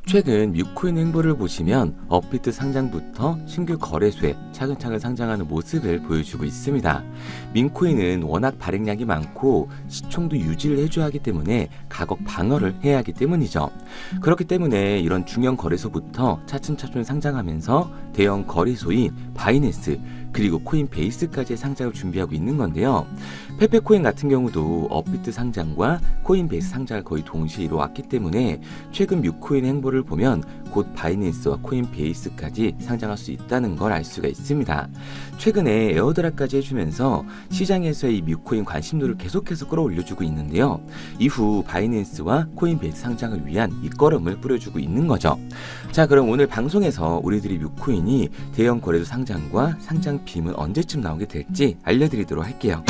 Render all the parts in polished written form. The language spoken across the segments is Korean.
최근 뮤코인 행보를 보시면 업비트 상장부터 신규 거래소에 차근차근 상장하는 모습을 보여주고 있습니다. 민코인은 워낙 발행량이 많고 시총도 유지를 해줘야 하기 때문에 가격 방어를 해야 하기 때문이죠. 그렇기 때문에 이런 중형 거래소부터 차츰차츰 상장하면서 대형 거래소인 바이낸스 그리고 코인베이스까지의 상장을 준비하고 있는 건데요. 페페코인 같은 경우도 업비트 상장과 코인베이스 상장을 거의 동시에 이루어왔기 때문에 최근 뮤코인 행보를 보면 곧 바이낸스와 코인베이스까지 상장할 수 있다는 걸 알 수가 있습니다. 최근에 에어드랍까지 해주면서 시장에서의 이 뮤코인 관심도를 계속해서 끌어올려주고 있는데요. 이후 바이낸스와 코인베이스 상장을 위한 밑거름을 뿌려주고 있는 거죠. 자, 그럼 오늘 방송에서 우리들이 뮤코인이 대형 거래소 상장과 상장 빔은 언제쯤 나오게 될지 알려드리도록 할게요.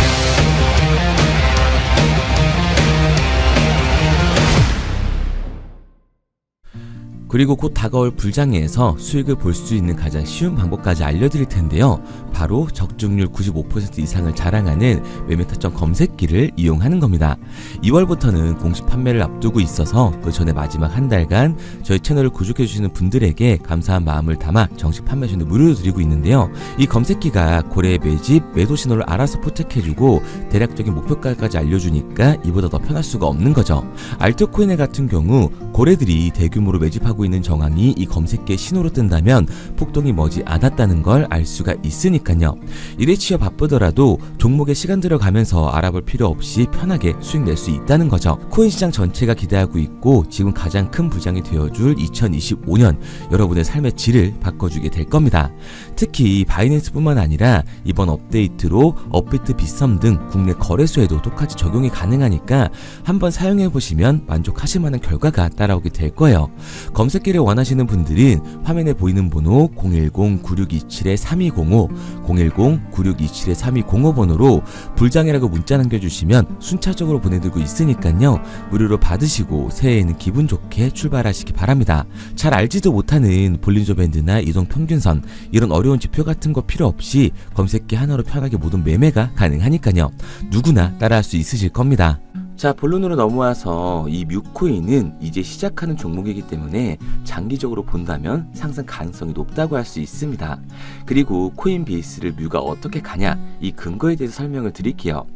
그리고 곧 다가올 불장에서 수익을 볼 수 있는 가장 쉬운 방법까지 알려드릴 텐데요. 바로 적중률 95% 이상을 자랑하는 매매타점 검색기를 이용하는 겁니다. 2월부터는 공식 판매를 앞두고 있어서 그 전에 마지막 한 달간 저희 채널을 구독해주시는 분들에게 감사한 마음을 담아 정식 판매 전에 무료로 드리고 있는데요. 이 검색기가 고래의 매집, 매도 신호를 알아서 포착해주고 대략적인 목표가까지 알려주니까 이보다 더 편할 수가 없는 거죠. 알트코인 같은 경우 고래들이 대규모로 매집하고 있는 정황이 이 검색기의 신호로 뜬다면 폭동이 머지 않았다는 걸 알 수가 있으니까요. 일에 치여 바쁘더라도 종목에 시간 들어가면서 알아볼 필요 없이 편하게 수익 낼 수 있다는 거죠. 코인 시장 전체가 기대하고 있고 지금 가장 큰 부장이 되어줄 2025년 여러분의 삶의 질을 바꿔주게 될 겁니다. 특히 바이낸스뿐만 아니라 이번 업데이트로 업비트, 빗썸 등 국내 거래소에도 똑같이 적용이 가능하니까 한번 사용해보시면 만족하실 만한 결과가 따라오게 될 거예요. 검색기를 원하시는 분들은 화면에 보이는 번호 010-9627-3205, 010-9627-3205번호로 불장이라고 문자 남겨주시면 순차적으로 보내드리고 있으니까요. 무료로 받으시고 새해에는 기분 좋게 출발하시기 바랍니다. 잘 알지도 못하는 볼린저 밴드나 이동 평균선 이런 어려운 지표 같은 거 필요 없이 검색기 하나로 편하게 모든 매매가 가능하니까요. 누구나 따라할 수 있으실 겁니다. 자, 본론으로 넘어와서 이 뮤코인은 이제 시작하는 종목이기 때문에 장기적으로 본다면 상승 가능성이 높다고 할 수 있습니다. 그리고 코인베이스를 뮤가 어떻게 가냐, 이 근거에 대해서 설명을 드릴게요.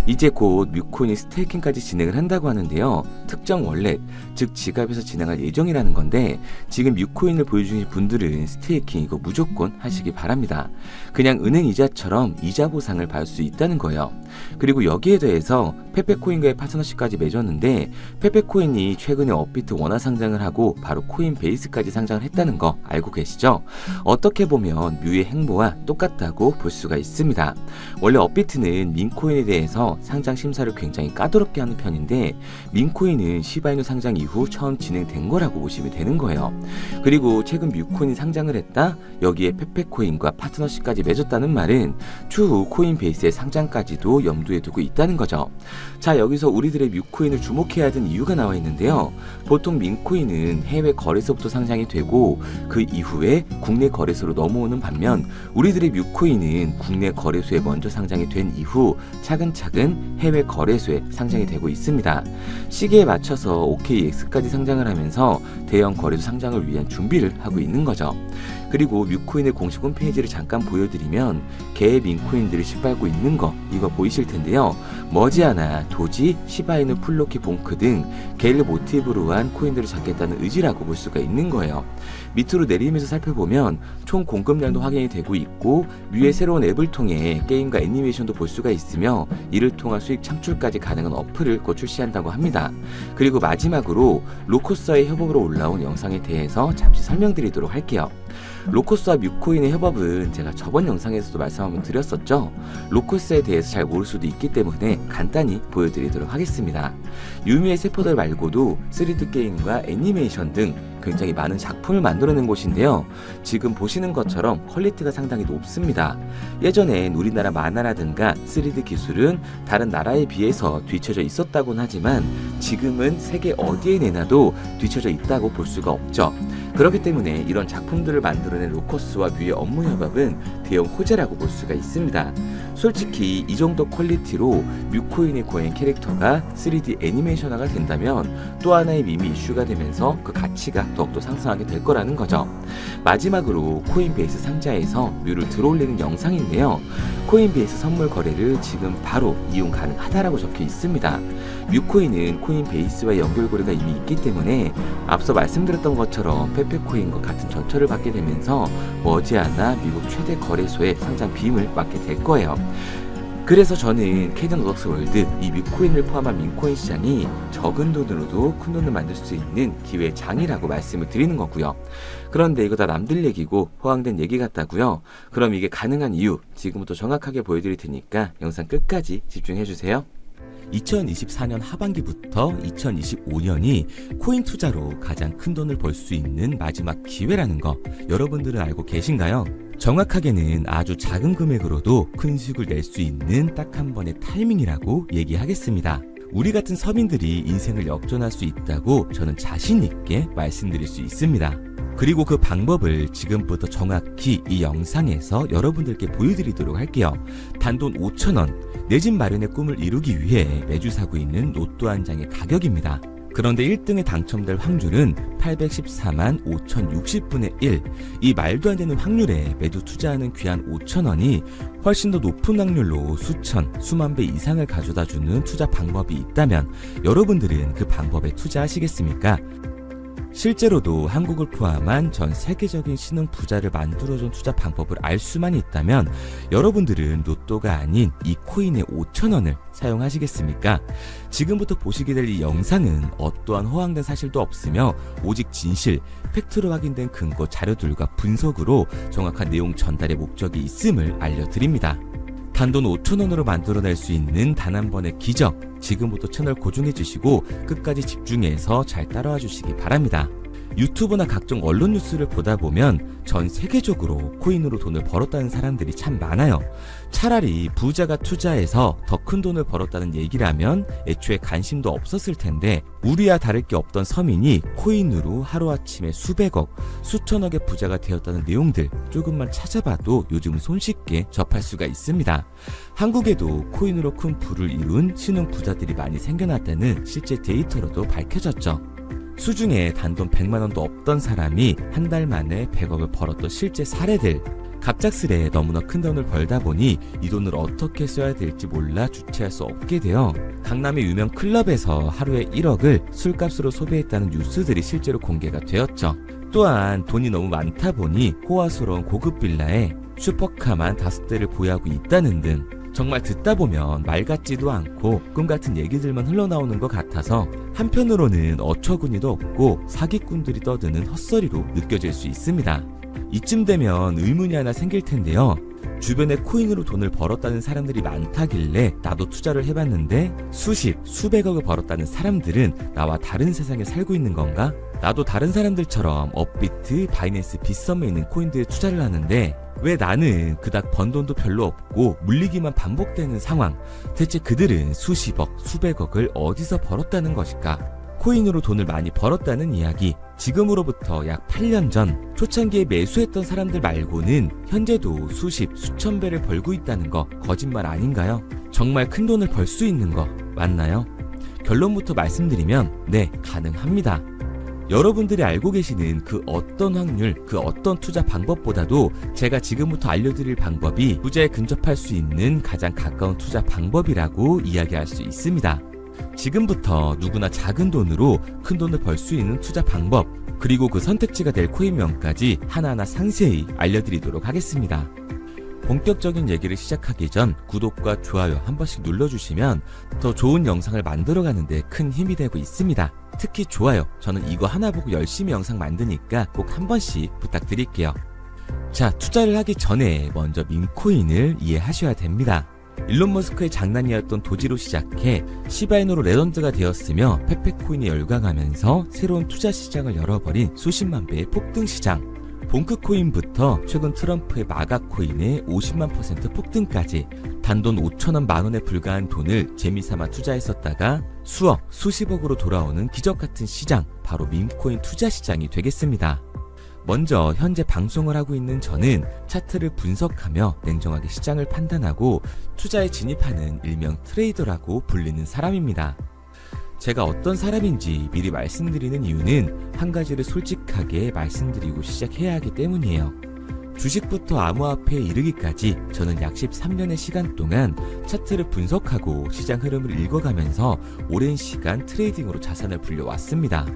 이제 곧 뮤코인이 스테이킹까지 진행을 한다고 하는데요. 특정 월렛, 즉 지갑에서 진행할 예정이라는 건데 지금 뮤코인을 보여주신 분들은 스테이킹 이거 무조건 하시기 바랍니다. 그냥 은행 이자처럼 이자 보상을 받을 수 있다는 거예요. 그리고 여기에 대해서 페페코인과의 파트너십까지 맺었는데 페페코인이 최근에 업비트 원화 상장을 하고 바로 코인베이스까지 상장을 했다는 거 알고 계시죠? 어떻게 보면 뮤의 행보와 똑같다고 볼 수가 있습니다. 원래 업비트는 민코인에 대해서 상장 심사를 굉장히 까다롭게 하는 편인데 민코인은 시바이누 상장 이후 처음 진행된 거라고 보시면 되는 거예요. 그리고 최근 뮤코인이 상장을 했다? 여기에 페페코인과 파트너십까지 맺었다는 말은 추후 코인베이스의 상장까지도 염두에 두고 있다는 거죠. 자, 여기서 우리들의 뮤코인을 주목해야 하는 이유가 나와 있는데요. 보통 민코인은 해외 거래소부터 상장이 되고 그 이후에 국내 거래소로 넘어오는 반면 우리들의 뮤코인은 국내 거래소에 먼저 상장이 된 이후 차근차근 해외 거래소에 상장이 되고 있습니다. 시기에 맞춰서 OKX까지 상장을 하면서 대형 거래소 상장을 위한 준비를 하고 있는 거죠. 그리고 뮤코인의 공식 홈페이지를 잠깐 보여드리면 개 민코인들을 짓밟고 있는 거 이거 보이실 텐데요. 머지않아 도지, 시바이누, 플로키, 봉크 등 개를 모티브로 한 코인들을 잡겠다는 의지라고 볼 수가 있는 거예요. 밑으로 내리면서 살펴보면 총 공급량도 확인이 되고 있고 뮤의 새로운 앱을 통해 게임과 애니메이션도 볼 수가 있으며 이를 통한 수익 창출까지 가능한 어플을 곧 출시한다고 합니다. 그리고 마지막으로 로코스와의 협업으로 올라온 영상에 대해서 잠시 설명드리도록 할게요. 로코스와 뮤코인의 협업은 제가 저번 영상에서도 말씀 한번 드렸었죠. 로코스에 대해서 잘 모를 수도 있기 때문에 간단히 보여드리도록 하겠습니다. 유미의 세포들 말고도 3D 게임과 애니메이션 등 굉장히 많은 작품을 만들어낸 곳인데요. 지금 보시는 것처럼 퀄리티가 상당히 높습니다. 예전엔 우리나라 만화라든가 3D 기술은 다른 나라에 비해서 뒤처져 있었다곤 하지만 지금은 세계 어디에 내놔도 뒤처져 있다고 볼 수가 없죠. 그렇기 때문에 이런 작품들을 만들어낸 로커스와 뮤의 업무 협업은 대형 호재라고 볼 수가 있습니다. 솔직히 이 정도 퀄리티로 뮤코인의 고행 캐릭터가 3D 애니메이션화가 된다면 또 하나의 밈이 이슈가 되면서 그 가치가 더욱더 상승하게 될 거라는 거죠. 마지막으로 코인베이스 상자에서 뮤를 들어올리는 영상인데요. 코인베이스 선물 거래를 지금 바로 이용 가능하다라고 적혀 있습니다. 뮤코인은 코인베이스와의 연결고리가 이미 있기 때문에 앞서 말씀드렸던 것처럼 페페코인과 같은 전철을 받게 되면서 머지않아 미국 최대 거래소의 상장 빔을 맞게 될 거예요. 그래서 저는 캐든 오덕스 월드 이 뮤코인을 포함한 민코인 시장이 적은 돈으로도 큰 돈을 만들 수 있는 기회의 장이라고 말씀을 드리는 거고요. 그런데 이거 다 남들 얘기고 허황된 얘기 같다고요? 그럼 이게 가능한 이유 지금부터 정확하게 보여드릴 테니까 영상 끝까지 집중해주세요. 2024년 하반기부터 2025년이 코인 투자로 가장 큰 돈을 벌 수 있는 마지막 기회라는 거 여러분들은 알고 계신가요? 정확하게는 아주 작은 금액으로도 큰 수익을 낼 수 있는 딱 한 번의 타이밍이라고 얘기하겠습니다. 우리 같은 서민들이 인생을 역전할 수 있다고 저는 자신 있게 말씀드릴 수 있습니다. 그리고 그 방법을 지금부터 정확히 이 영상에서 여러분들께 보여드리도록 할게요. 단돈 5,000원, 내 집 마련의 꿈을 이루기 위해 매주 사고 있는 로또 한 장의 가격입니다. 그런데 1등에 당첨될 확률은 814만 5060분의 1. 이 말도 안 되는 확률에 매주 투자하는 귀한 5,000원이 훨씬 더 높은 확률로 수천, 수만 배 이상을 가져다주는 투자 방법이 있다면 여러분들은 그 방법에 투자하시겠습니까? 실제로도 한국을 포함한 전 세계적인 신흥 부자를 만들어준 투자 방법을 알 수만 있다면 여러분들은 로또가 아닌 이 코인의 5,000원을 사용하시겠습니까? 지금부터 보시게 될 이 영상은 어떠한 허황된 사실도 없으며 오직 진실, 팩트로 확인된 근거 자료들과 분석으로 정확한 내용 전달의 목적이 있음을 알려드립니다. 단돈 5,000원으로 만들어낼 수 있는 단 한 번의 기적, 지금부터 채널 고정해주시고 끝까지 집중해서 잘 따라와 주시기 바랍니다. 유튜브나 각종 언론 뉴스를 보다 보면 전 세계적으로 코인으로 돈을 벌었다는 사람들이 참 많아요. 차라리 부자가 투자해서 더 큰 돈을 벌었다는 얘기라면 애초에 관심도 없었을 텐데 우리와 다를 게 없던 서민이 코인으로 하루아침에 수백억, 수천억의 부자가 되었다는 내용들 조금만 찾아봐도 요즘 손쉽게 접할 수가 있습니다. 한국에도 코인으로 큰 부를 이룬 신흥 부자들이 많이 생겨났다는 실제 데이터로도 밝혀졌죠. 수중에 단돈 100만원도 없던 사람이 한 달 만에 100억을 벌었던 실제 사례들. 갑작스레 너무나 큰 돈을 벌다 보니 이 돈을 어떻게 써야 될지 몰라 주체할 수 없게 되어 강남의 유명 클럽에서 하루에 1억을 술값으로 소비했다는 뉴스들이 실제로 공개가 되었죠. 또한 돈이 너무 많다 보니 호화스러운 고급 빌라에 슈퍼카만 5대를 보유하고 있다는 등 정말 듣다 보면 말 같지도 않고 꿈 같은 얘기들만 흘러나오는 것 같아서 한편으로는 어처구니도 없고 사기꾼들이 떠드는 헛소리로 느껴질 수 있습니다. 이쯤 되면 의문이 하나 생길 텐데요. 주변에 코인으로 돈을 벌었다는 사람들이 많다길래 나도 투자를 해봤는데 수십, 수백억을 벌었다는 사람들은 나와 다른 세상에 살고 있는 건가? 나도 다른 사람들처럼 업비트, 바이낸스, 빗썸에 있는 코인들에 투자를 하는데 왜 나는 그닥 번 돈도 별로 없고 물리기만 반복되는 상황? 대체 그들은 수십억, 수백억을 어디서 벌었다는 것일까? 코인으로 돈을 많이 벌었다는 이야기, 지금으로부터 약 8년 전 초창기에 매수했던 사람들 말고는 현재도 수십, 수천 배를 벌고 있다는 거 거짓말 아닌가요? 정말 큰 돈을 벌 수 있는 거 맞나요? 결론부터 말씀드리면 네, 가능합니다. 여러분들이 알고 계시는 그 어떤 확률, 그 어떤 투자 방법보다도 제가 지금부터 알려드릴 방법이 부자에 근접할 수 있는 가장 가까운 투자 방법이라고 이야기할 수 있습니다. 지금부터 누구나 작은 돈으로 큰 돈을 벌 수 있는 투자 방법, 그리고 그 선택지가 될 코인명까지 하나하나 상세히 알려드리도록 하겠습니다. 본격적인 얘기를 시작하기 전 구독과 좋아요 한 번씩 눌러주시면 더 좋은 영상을 만들어가는 데 큰 힘이 되고 있습니다. 특히 좋아요, 저는 이거 하나 보고 열심히 영상 만드니까 꼭 한 번씩 부탁드릴게요. 자, 투자를 하기 전에 먼저 민코인을 이해하셔야 됩니다. 일론 머스크의 장난이었던 도지로 시작해 시바이누로 레전드가 되었으며 페페코인에 열광하면서 새로운 투자 시장을 열어버린 수십만 배의 폭등 시장. 봉크코인부터 최근 트럼프의 마가코인의 50만% 폭등까지 단돈 5천원 만원에 불과한 돈을 재미삼아 투자했었다가 수억, 수십억으로 돌아오는 기적같은 시장, 바로 밈코인 투자 시장이 되겠습니다. 먼저 현재 방송을 하고 있는 저는 차트를 분석하며 냉정하게 시장을 판단하고 투자에 진입하는 일명 트레이더라고 불리는 사람입니다. 제가 어떤 사람인지 미리 말씀드리는 이유는 한 가지를 솔직하게 말씀드리고 시작해야 하기 때문이에요. 주식부터 암호화폐에 이르기까지 저는 약 13년의 시간 동안 차트를 분석하고 시장 흐름을 읽어가면서 오랜 시간 트레이딩으로 자산을 불려왔습니다.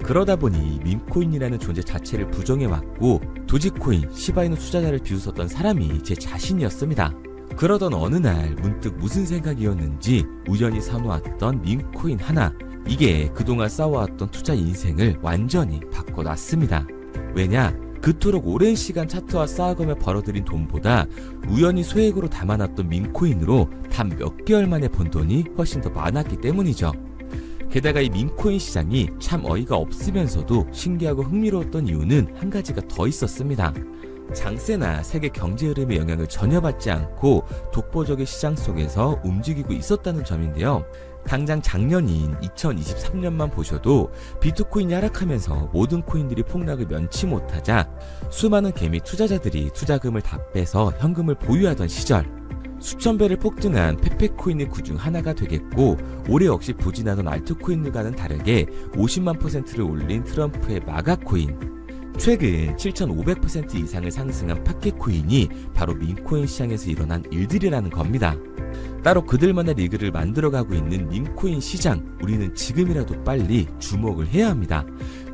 그러다 보니 밈코인이라는 존재 자체를 부정해왔고 도지코인, 시바이누 투자자를 비웃었던 사람이 제 자신이었습니다. 그러던 어느 날 문득 무슨 생각이었는지 우연히 사놓았던 밈코인 하나, 이게 그동안 쌓아왔던 투자 인생을 완전히 바꿔놨습니다. 왜냐? 그토록 오랜 시간 차트와 쌓아가며 벌어들인 돈보다 우연히 소액으로 담아놨던 밈코인으로 단 몇 개월 만에 번 돈이 훨씬 더 많았기 때문이죠. 게다가 이 밈코인 시장이 참 어이가 없으면서도 신기하고 흥미로웠던 이유는 한 가지가 더 있었습니다. 장세나 세계 경제 흐름의 영향을 전혀 받지 않고 독보적인 시장 속에서 움직이고 있었다는 점인데요. 당장 작년인 2023년만 보셔도 비트코인이 하락하면서 모든 코인들이 폭락을 면치 못하자 수많은 개미 투자자들이 투자금을 다 빼서 현금을 보유하던 시절, 수천 배를 폭등한 페페코인이 그중 하나가 되겠고, 올해 역시 부진하던 알트코인들과는 다르게 50만 %를 올린 트럼프의 마가코인, 최근 7,500% 이상을 상승한 파케코인이 바로 밈코인 시장에서 일어난 일들이라는 겁니다. 따로 그들만의 리그를 만들어가고 있는 밈코인 시장, 우리는 지금이라도 빨리 주목을 해야 합니다.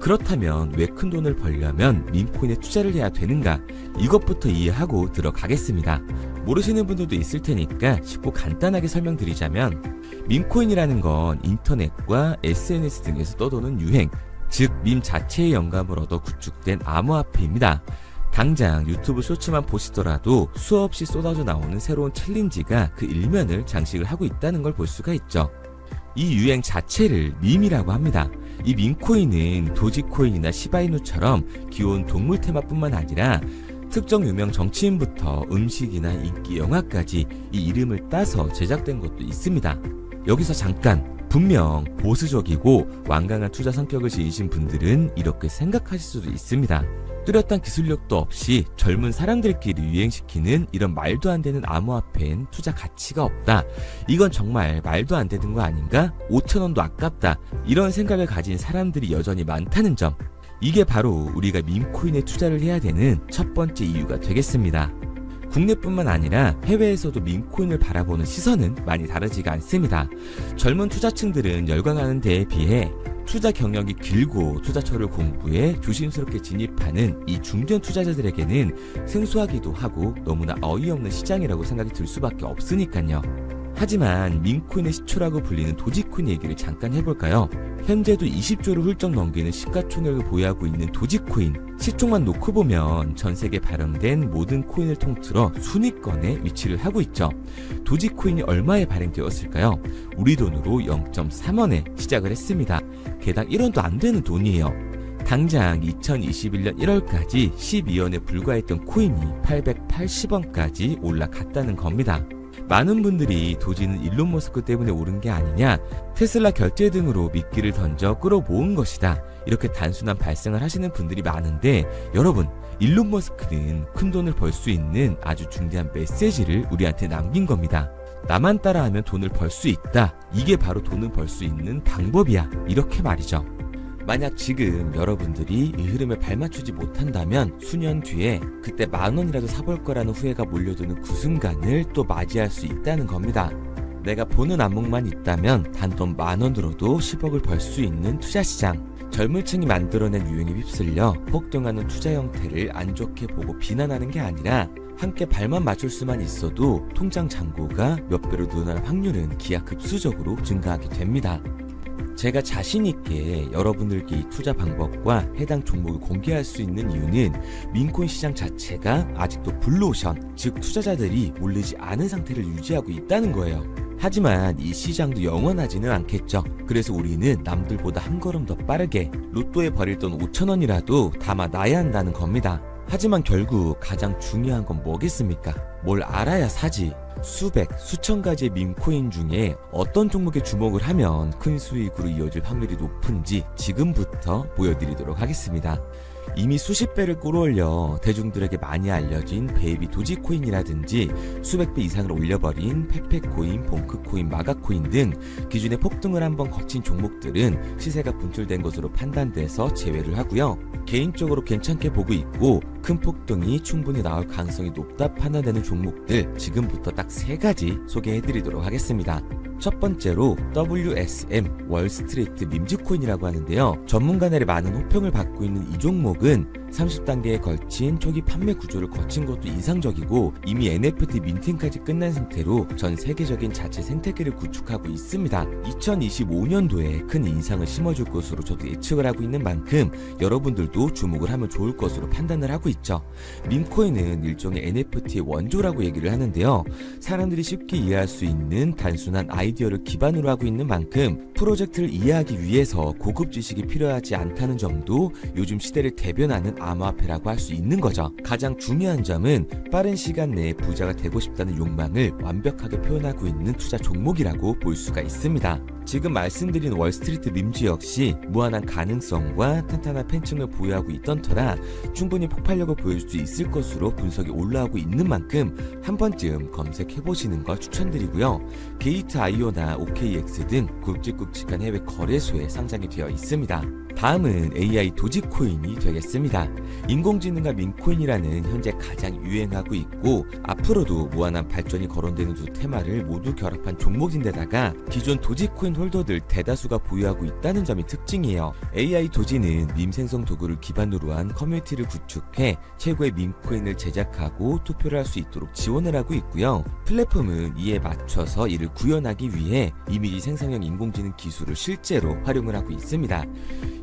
그렇다면 왜 큰 돈을 벌려면 밈코인에 투자를 해야 되는가? 이것부터 이해하고 들어가겠습니다. 모르시는 분들도 있을 테니까 쉽고 간단하게 설명드리자면, 밈코인이라는 건 인터넷과 SNS 등에서 떠도는 유행, 즉 밈 자체의 영감을 얻어 구축된 암호화폐입니다. 당장 유튜브 쇼츠만 보시더라도 수없이 쏟아져 나오는 새로운 챌린지가 그 일면을 장식을 하고 있다는 걸 볼 수가 있죠. 이 유행 자체를 밈이라고 합니다. 이 밈코인은 도지코인이나 시바이누처럼 귀여운 동물 테마뿐만 아니라 특정 유명 정치인부터 음식이나 인기 영화까지 이 이름을 따서 제작된 것도 있습니다. 여기서 잠깐, 분명 보수적이고 완강한 투자 성격을 지니신 분들은 이렇게 생각하실 수도 있습니다. 뚜렷한 기술력도 없이 젊은 사람들끼리 유행시키는 이런 말도 안 되는 암호화폐엔 투자 가치가 없다. 이건 정말 말도 안 되는 거 아닌가? 5,000원도 아깝다. 이런 생각을 가진 사람들이 여전히 많다는 점. 이게 바로 우리가 밈코인에 투자를 해야 되는 첫 번째 이유가 되겠습니다. 국내뿐만 아니라 해외에서도 밈코인을 바라보는 시선은 많이 다르지가 않습니다. 젊은 투자층들은 열광하는 데에 비해 투자 경력이 길고 투자처를 공부해 조심스럽게 진입하는 이 중견 투자자들에게는 생소하기도 하고 너무나 어이없는 시장이라고 생각이 들 수밖에 없으니까요. 하지만 밈코인의 시초라고 불리는 도지코인 얘기를 잠깐 해볼까요? 현재도 20조를 훌쩍 넘기는 시가총액을 보유하고 있는 도지코인, 시총만 놓고 보면 전 세계에 발행된 모든 코인을 통틀어 순위권에 위치를 하고 있죠. 도지코인이 얼마에 발행되었을까요? 우리 돈으로 0.3원에 시작을 했습니다. 개당 1원도 안 되는 돈이에요. 당장 2021년 1월까지 12원에 불과했던 코인이 880원까지 올라갔다는 겁니다. 많은 분들이 도지는 일론 머스크 때문에 오른 게 아니냐, 테슬라 결제 등으로 미끼를 던져 끌어모은 것이다, 이렇게 단순한 발생을 하시는 분들이 많은데, 여러분, 일론 머스크는 큰 돈을 벌 수 있는 아주 중대한 메시지를 우리한테 남긴 겁니다. 나만 따라하면 돈을 벌 수 있다, 이게 바로 돈을 벌 수 있는 방법이야, 이렇게 말이죠. 만약 지금 여러분들이 이 흐름에 발맞추지 못한다면 수년 뒤에 그때 10,000원이라도 사볼 거라는 후회가 몰려드는 그 순간을 또 맞이할 수 있다는 겁니다. 내가 보는 안목만 있다면 단돈 10,000원으로도 10억을 벌 수 있는 투자시장, 젊은 층이 만들어낸 유행에 휩쓸려 폭등하는 투자 형태를 안 좋게 보고 비난하는 게 아니라 함께 발만 맞출 수만 있어도 통장 잔고가 몇 배로 늘어날 확률은 기하급수적으로 증가하게 됩니다. 제가 자신있게 여러분들께 이 투자 방법과 해당 종목을 공개할 수 있는 이유는 밈코인 시장 자체가 아직도 블루오션, 즉 투자자들이 몰리지 않은 상태를 유지하고 있다는 거예요. 하지만 이 시장도 영원하지는 않겠죠. 그래서 우리는 남들보다 한 걸음 더 빠르게 로또에 버릴 돈 5,000원이라도 담아놔야 한다는 겁니다. 하지만 결국 가장 중요한 건 뭐겠습니까? 뭘 알아야 사지. 수백, 수천 가지의 밈코인 중에 어떤 종목에 주목을 하면 큰 수익으로 이어질 확률이 높은지 지금부터 보여드리도록 하겠습니다. 이미 수십 배를 끌어올려 대중들에게 많이 알려진 베이비 도지코인이라든지 수백 배 이상을 올려버린 페페코인, 봉크코인, 마가코인 등 기존의 폭등을 한번 거친 종목들은 시세가 분출된 것으로 판단돼서 제외를 하고요. 개인적으로 괜찮게 보고 있고 큰 폭등이 충분히 나올 가능성이 높다 판단되는 종목들 지금부터 딱 3가지 소개해드리도록 하겠습니다. 첫 번째로 WSM 월스트리트 밈즈코인이라고 하는데요. 전문가들의 많은 호평을 받고 있는 이 종목은 30단계에 걸친 초기 판매 구조를 거친 것도 인상적이고 이미 NFT 민팅까지 끝난 상태로 전 세계적인 자체 생태계를 구축하고 있습니다. 2025년도에 큰 인상을 심어줄 것으로 저도 예측을 하고 있는 만큼 여러분들도 주목을 하면 좋을 것으로 판단을 하고 있죠. 밈코인은 일종의 NFT의 원조라고 얘기를 하는데요. 사람들이 쉽게 이해할 수 있는 단순한 아이디어를 기반으로 하고 있는 만큼 프로젝트를 이해하기 위해서 고급 지식이 필요하지 않다는 점도 요즘 시대를 대변하는 암호화폐라고 할 수 있는 거죠. 가장 중요한 점은 빠른 시간 내에 부자가 되고 싶다는 욕망을 완벽하게 표현하고 있는 투자 종목이라고 볼 수가 있습니다. 지금 말씀드린 월스트리트 밈즈 역시 무한한 가능성과 탄탄한 팬층을 보유하고 있던 터라 충분히 폭발력을 보여줄 수 있을 것으로 분석이 올라오고 있는 만큼 한 번쯤 검색해보시는 걸 추천드리고요. 게이트.io나 OKX 등 굵직굵직한 해외 거래소에 상장이 되어 있습니다. 다음은 AI 도지코인이 되겠습니다. 인공지능과 민코인이라는 현재 가장 유행하고 있고 앞으로도 무한한 발전이 거론되는 두 테마를 모두 결합한 종목인데다가 기존 도지코인 홀더들 대다수가 보유하고 있다는 점이 특징이에요. AI 도지는 밈 생성 도구를 기반으로 한 커뮤니티를 구축해 최고의 밈코인을 제작하고 투표를 할 수 있도록 지원을 하고 있고요. 플랫폼은 이에 맞춰서 이를 구현하기 위해 이미지 생성형 인공지능 기술을 실제로 활용을 하고 있습니다.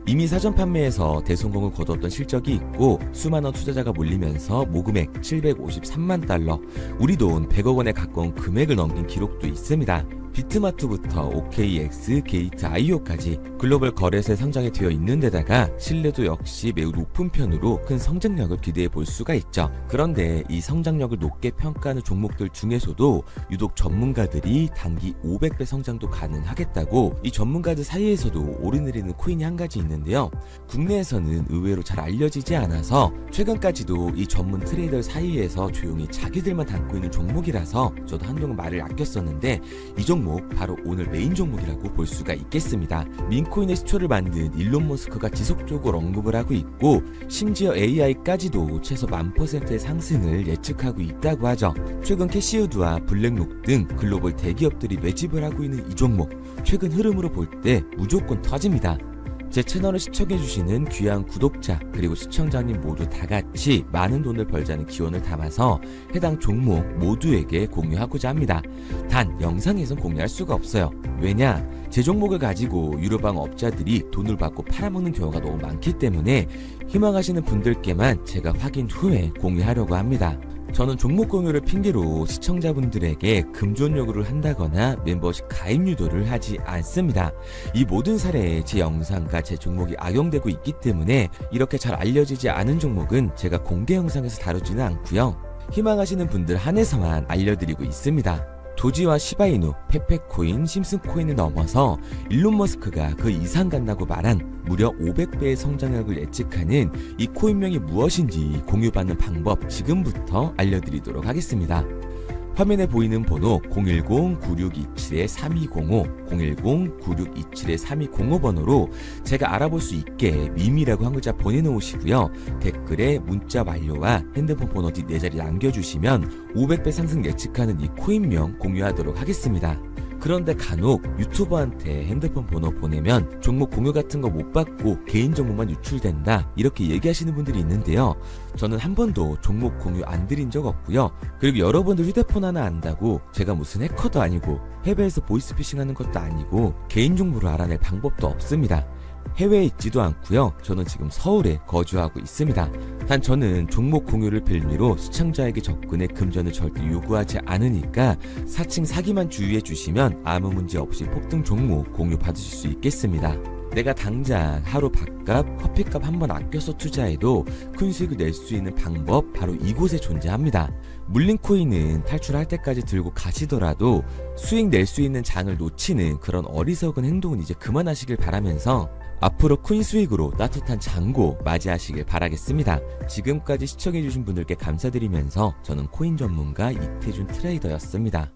이미 사전 판매에서 대성공을 거뒀던 실적이 있고 수많은 투자자가 몰리면서 모금액 753만 달러, 우리 돈 100억 원에 가까운 금액을 넘긴 기록도 있습니다. 비트마트부터 OKX, 게이트.io까지 글로벌 거래소에 상장이 되어 있는 데다가 신뢰도 역시 매우 높은 편으로 큰 성장력을 기대해 볼 수가 있죠. 그런데 이 성장력을 높게 평가하는 종목들 중에서도 유독 전문가들이 단기 500배 성장도 가능하겠다고 이 전문가들 사이에서도 오르내리는 코인이 한 가지 있는데요. 국내에서는 의외로 잘 알려지지 않아서 최근까지도 이 전문 트레이더 사이에서 조용히 자기들만 담고 있는 종목이라서 저도 한동안 말을 아꼈었는데 이 종목 바로 오늘 메인 종목이라고 볼 수가 있겠습니다. 민코인의 시초를 만든 일론 머스크가 지속적으로 언급을 하고 있고 심지어 AI까지도 최소 1000%의 상승을 예측하고 있다고 하죠. 최근 캐시우드와 블랙록 등 글로벌 대기업들이 매집을 하고 있는 이 종목 최근 흐름으로 볼 때 무조건 터집니다. 제 채널을 시청해주시는 귀한 구독자 그리고 시청자님 모두 다같이 많은 돈을 벌자는 기원을 담아서 해당 종목 모두에게 공유하고자 합니다. 단 영상에선 공유할 수가 없어요. 왜냐? 제 종목을 가지고 유료방 업자들이 돈을 받고 팔아먹는 경우가 너무 많기 때문에 희망하시는 분들께만 제가 확인 후에 공유하려고 합니다. 저는 종목 공유를 핑계로 시청자분들에게 금전 요구를 한다거나 멤버십 가입 유도를 하지 않습니다. 이 모든 사례에 제 영상과 제 종목이 악용되고 있기 때문에 이렇게 잘 알려지지 않은 종목은 제가 공개 영상에서 다루지는 않고요. 희망하시는 분들 한해서만 알려드리고 있습니다. 도지와 시바이누, 페페코인, 심슨코인을 넘어서 일론 머스크가 그 이상 간다고 말한 무려 500배의 성장력을 예측하는 이 코인명이 무엇인지 공유받는 방법 지금부터 알려드리도록 하겠습니다. 화면에 보이는 번호 010-9627-3205, 010-9627-3205 번호로 제가 알아볼 수 있게 밈이라고 한 글자 보내놓으시고요. 댓글에 문자 완료와 핸드폰 번호 뒤 4자리 남겨주시면 500배 상승 예측하는 이 코인명 공유하도록 하겠습니다. 그런데 간혹 유튜버한테 핸드폰 번호 보내면 종목 공유 같은 거 못 받고 개인정보만 유출된다 이렇게 얘기하시는 분들이 있는데요. 저는 한 번도 종목 공유 안 드린 적 없고요. 그리고 여러분들 휴대폰 하나 안다고 제가 무슨 해커도 아니고 해외에서 보이스피싱 하는 것도 아니고 개인정보를 알아낼 방법도 없습니다. 해외에 있지도 않고요. 저는 지금 서울에 거주하고 있습니다. 단 저는 종목 공유를 빌미로 시청자에게 접근해 금전을 절대 요구하지 않으니까 사칭 사기만 주의해 주시면 아무 문제 없이 폭등 종목 공유 받으실 수 있겠습니다. 내가 당장 하루 밥값, 커피값 한번 아껴서 투자해도 큰 수익을 낼 수 있는 방법 바로 이곳에 존재합니다. 물린 코인은 탈출할 때까지 들고 가시더라도 수익 낼 수 있는 장을 놓치는 그런 어리석은 행동은 이제 그만하시길 바라면서 앞으로 큰 수익으로 따뜻한 장고 맞이하시길 바라겠습니다. 지금까지 시청해주신 분들께 감사드리면서 저는 코인 전문가 이태준 트레이더였습니다.